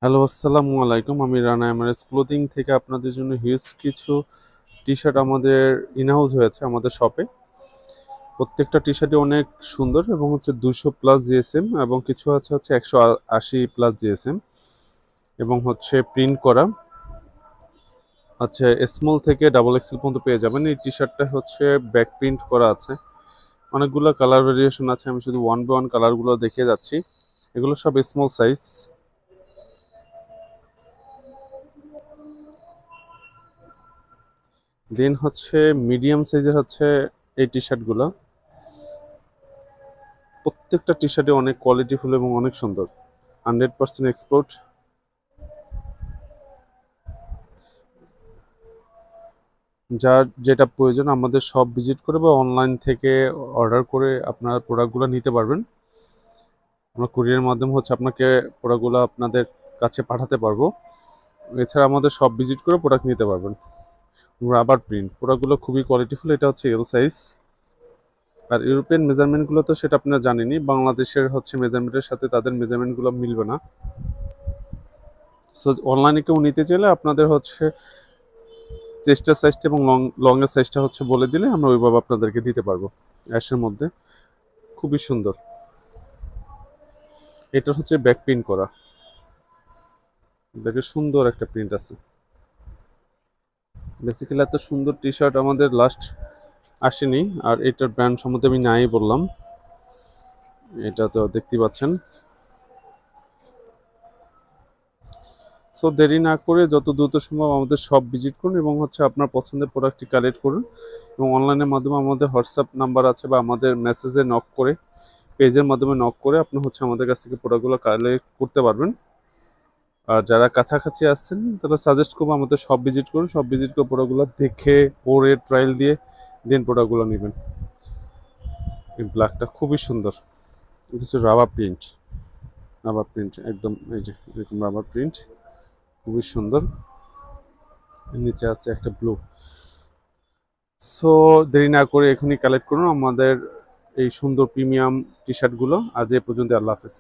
Hello, আসসালামু আলাইকুম। আমি রানা এমআরএস ক্লোদিং থেকে আপনাদের জন্য হিউজ কিছু টি শার্ট আমাদের ইনহাউস হয়েছে আমাদের শপে। প্রত্যেকটা টি শার্টই অনেক সুন্দর এবং হচ্ছে 200+ জিএসএম এবং কিছু আছে 180+ জিএসএম এবং হচ্ছে প্রিন্ট করা। আচ্ছা, স্মল থেকে ডাবল এক্সেল পর্যন্ত পেয়ে যাবেন। এই টি শার্টটা হচ্ছে ব্যাক প্রিন্ট করা আছে, অনেকগুলো কালার ভেরিয়েশন আছে। আমি শুধু ওয়ান বাই ওয়ান কালারগুলো দেখিয়ে যাচ্ছি। এগুলো সব স্মল সাইজ। দেন হচ্ছে মিডিয়াম সাইজের হচ্ছে এই টি শার্টগুলো। প্রত্যেকটা টি শার্টে অনেক কোয়ালিটিফুল এবং অনেক সুন্দর, 100% এক্সপোর্ট। যার যেটা প্রয়োজন আমাদের সব ভিজিট করে বা অনলাইন থেকে অর্ডার করে আপনার প্রোডাক্টগুলো নিতে পারবেন। আমরা কুরিয়ার মাধ্যমে হচ্ছে আপনাকে প্রোডাক্টগুলো আপনাদের কাছে পাঠাতে পারবো। এছাড়া আমাদের সব ভিজিট করে প্রোডাক্ট নিতে পারবেন। রাবার প্রিন্ট প্রোডাক্টগুলো খুবই কোয়ালিটিফুল। এটা হচ্ছে এল সাইজ। আর ইউরোপিয়ান মেজারমেন্টগুলো তো সেটা আপনারা জানেনই, বাংলাদেশের হচ্ছে মেজারমেন্টের সাথে তাদের মেজারমেন্টগুলো মিলবে না। সো অনলাইনে কেউ নিতে চাইলে আপনাদের হচ্ছে চেস্টের সাইজটা এবং লংয়ের সাইজটা হচ্ছে বলে দিলে আমরা ওইভাবে আপনাদেরকে দিতে পারবো। অ্যাশের মধ্যে খুবই সুন্দর। এটা হচ্ছে ব্যাক প্রিন্ট করা, দেখে সুন্দর একটা প্রিন্ট আছে। বেসিক্যালি এত সুন্দর টি শার্ট আমাদের লাস্ট আসেনি। আর এটার ব্র্যান্ড সম্বন্ধে আমি নাই বললাম, এটা তো দেখতে পাচ্ছেন। সো দেরি না করে যত দ্রুত সম্ভব আমাদের সব ভিজিট করুন এবং হচ্ছে আপনার পছন্দের প্রোডাক্টটি কালেক্ট করুন। এবং অনলাইনের মাধ্যমে আমাদের হোয়াটসঅ্যাপ নাম্বার আছে বা আমাদের মেসেজে নক করে, পেজের মাধ্যমে নক করে আপনি হচ্ছে আমাদের কাছ থেকে প্রোডাক্টগুলো কালেক্ট করতে পারবেন। আর যারা কাছাকাছি আসছেন তারা সাজেস্ট করবো আমাদের সব ভিজিট করুন। সব ভিজিট করে প্রোডাক্টগুলো দেখে পরে ট্রায়াল দিয়ে দেন প্রোডাক্টগুলো নেবেন। এই ব্ল্যাকটা খুবই সুন্দর। এটা হচ্ছে রাবার প্রিন্ট। রাবার প্রিন্ট একদম, এই যে এরকম রাবার প্রিন্ট, খুবই সুন্দর। নিচে আছে একটা ব্লু। সো দেরি না করে এখনই কালেক্ট করুন আমাদের এই সুন্দর প্রিমিয়াম টি শার্টগুলো। আজ এ পর্যন্ত, আল্লাহ হাফেজ।